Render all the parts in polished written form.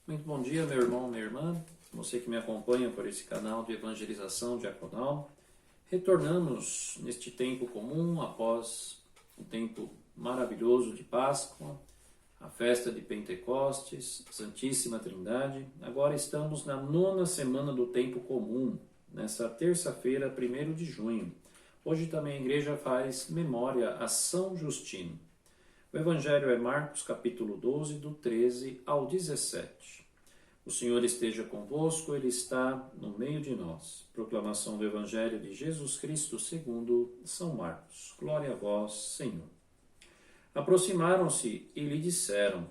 Muito bom dia, meu irmão, minha irmã, você que me acompanha por esse canal de evangelização diaconal. Retornamos neste tempo comum após um tempo maravilhoso de Páscoa, a festa de Pentecostes, Santíssima Trindade. Agora estamos na 9ª semana do tempo comum, nessa terça-feira, 1º de junho. Hoje também a igreja faz memória a São Justino. O Evangelho é Marcos, capítulo 12, do 13 ao 17. O Senhor esteja convosco, Ele está no meio de nós. Proclamação do Evangelho de Jesus Cristo segundo São Marcos. Glória a vós, Senhor. Aproximaram-se e lhe disseram: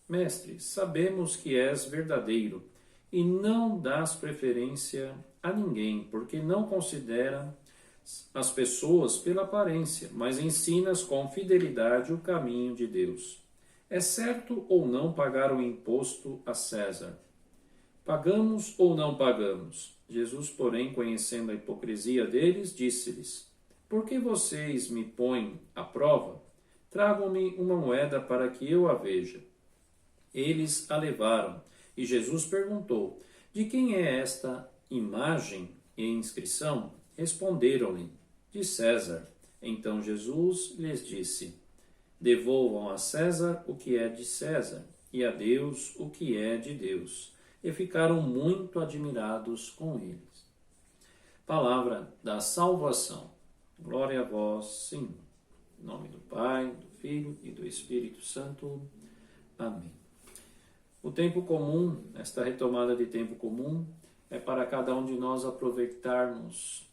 Mestre, sabemos que és verdadeiro e não dás preferência a ninguém, porque não considera as pessoas pela aparência, mas ensinas com fidelidade o caminho de Deus. É certo ou não pagar o imposto a César? Pagamos ou não pagamos? Jesus, porém, conhecendo a hipocrisia deles, disse-lhes: Por que vocês me põem à prova? Tragam-me uma moeda para que eu a veja. Eles a levaram, e Jesus perguntou: De quem é esta imagem e inscrição? Responderam-lhe: De César. Então Jesus lhes disse: Devolvam a César o que é de César, e a Deus o que é de Deus. E ficaram muito admirados com eles. Palavra da salvação. Glória a vós, Senhor. Em nome do Pai, do Filho e do Espírito Santo. Amém. O tempo comum, esta retomada de tempo comum, é para cada um de nós aproveitarmos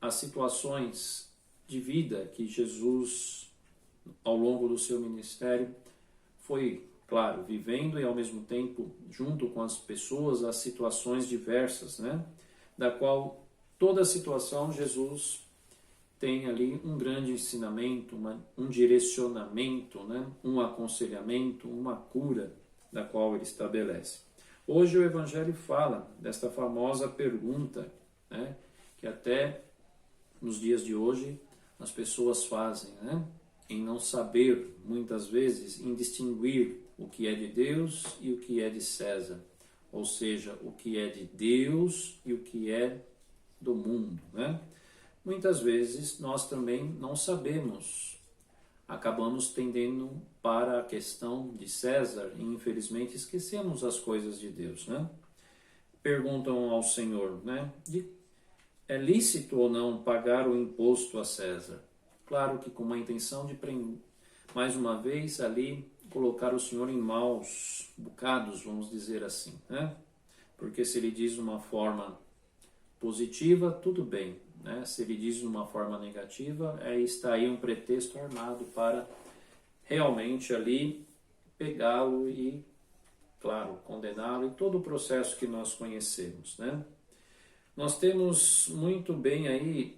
as situações de vida que Jesus, ao longo do seu ministério, foi, claro, vivendo e ao mesmo tempo, junto com as pessoas, as situações diversas, né? Da qual toda situação Jesus tem ali um grande ensinamento, um direcionamento, né? Um aconselhamento, uma cura da qual ele estabelece. Hoje o Evangelho fala desta famosa pergunta, né? Que até nos dias de hoje as pessoas fazem, né? Em não saber, muitas vezes, em distinguir o que é de Deus e o que é de César. Ou seja, o que é de Deus e o que é do mundo, né? Muitas vezes nós também não sabemos, acabamos tendendo para a questão de César e infelizmente esquecemos as coisas de Deus, né? Perguntam ao Senhor, né? É lícito ou não pagar o imposto a César? Claro que com uma intenção de, mais uma vez, ali colocar o Senhor em maus bocados, vamos dizer assim, né? Porque se ele diz de uma forma positiva, tudo bem, né? Se ele diz de uma forma negativa, está aí um pretexto armado para realmente ali pegá-lo e, claro, condená-lo e todo o processo que nós conhecemos, né? Nós temos muito bem aí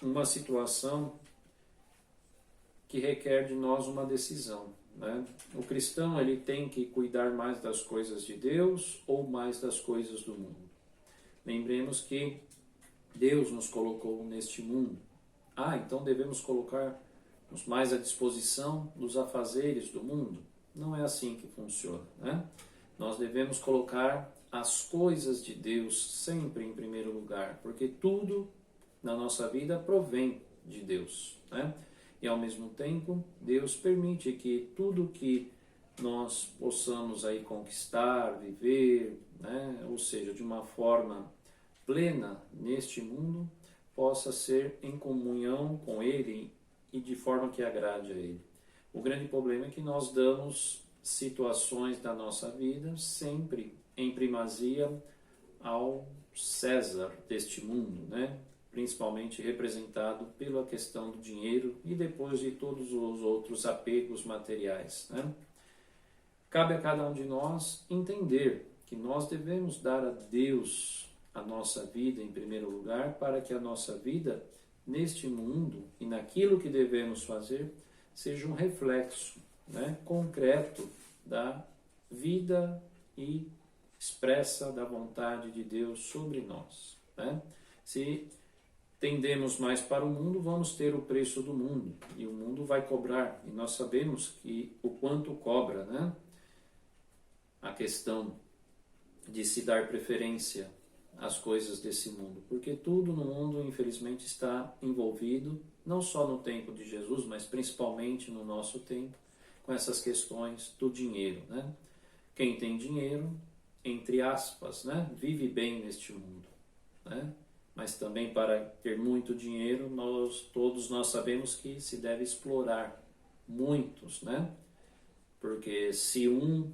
uma situação que requer de nós uma decisão, né? O cristão, ele tem que cuidar mais das coisas de Deus ou mais das coisas do mundo. Lembremos que Deus nos colocou neste mundo. Então devemos colocar-nos mais à disposição dos afazeres do mundo? Não é assim que funciona, né? Nós devemos colocar as coisas de Deus sempre em primeiro lugar, porque tudo na nossa vida provém de Deus, né? E ao mesmo tempo, Deus permite que tudo que nós possamos aí conquistar, viver, né? Ou seja, de uma forma plena neste mundo, possa ser em comunhão com Ele e de forma que agrade a Ele. O grande problema é que nós damos situações da nossa vida sempre em primazia ao César deste mundo, né? Principalmente representado pela questão do dinheiro e depois de todos os outros apegos materiais, né? Cabe a cada um de nós entender que nós devemos dar a Deus a nossa vida em primeiro lugar, para que a nossa vida neste mundo e naquilo que devemos fazer seja um reflexo, né, concreto da vida e expressa da vontade de Deus sobre nós, né? Se tendemos mais para o mundo, vamos ter o preço do mundo, e o mundo vai cobrar, e nós sabemos que o quanto cobra, né? A questão de se dar preferência às coisas desse mundo, porque tudo no mundo, infelizmente, está envolvido, não só no tempo de Jesus, mas principalmente no nosso tempo, com essas questões do dinheiro, né? Quem tem dinheiro, entre aspas, né, vive bem neste mundo, né? Mas também para ter muito dinheiro, todos nós sabemos que se deve explorar muitos, né? Porque se um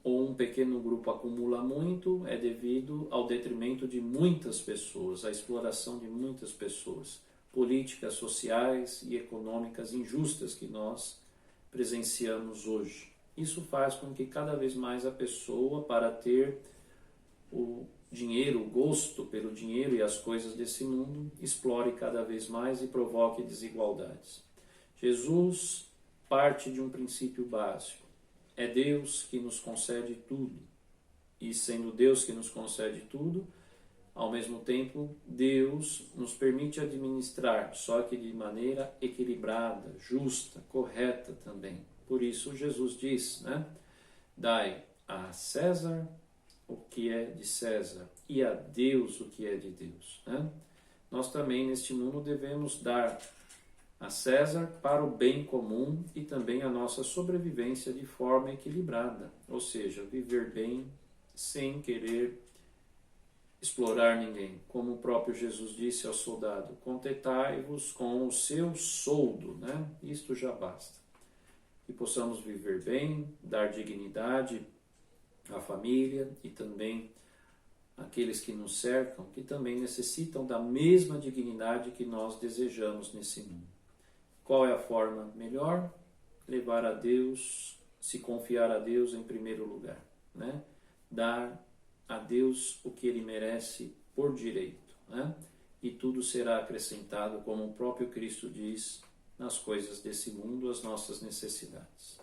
ou um pequeno grupo acumula muito, é devido ao detrimento de muitas pessoas, à exploração de muitas pessoas, políticas sociais e econômicas injustas que nós presenciamos hoje. Isso faz com que cada vez mais a pessoa, para ter o dinheiro, o gosto pelo dinheiro e as coisas desse mundo, explore cada vez mais e provoque desigualdades. Jesus parte de um princípio básico. É Deus que nos concede tudo. E sendo Deus que nos concede tudo, ao mesmo tempo, Deus nos permite administrar, só que de maneira equilibrada, justa, correta também. Por isso Jesus diz, né? Dai a César o que é de César e a Deus o que é de Deus, né? Nós também neste mundo devemos dar a César para o bem comum e também a nossa sobrevivência de forma equilibrada, ou seja, viver bem sem querer explorar ninguém. Como o próprio Jesus disse ao soldado, contentai-vos com o seu soldo, né? Isto já basta. Que possamos viver bem, dar dignidade à família e também àqueles que nos cercam, que também necessitam da mesma dignidade que nós desejamos nesse mundo. Qual é a forma melhor? Levar a Deus, se confiar a Deus em primeiro lugar, né? Dar a Deus o que Ele merece por direito, né? E tudo será acrescentado, como o próprio Cristo diz, nas coisas desse mundo, as nossas necessidades.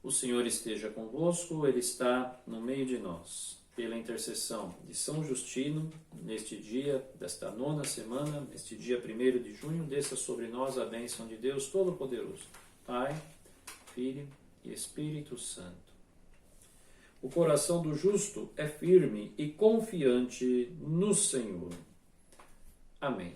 O Senhor esteja convosco, Ele está no meio de nós. Pela intercessão de São Justino, neste dia desta 9ª semana, neste dia 1º de junho, desça sobre nós a bênção de Deus Todo-Poderoso, Pai, Filho e Espírito Santo. O coração do justo é firme e confiante no Senhor. Amém.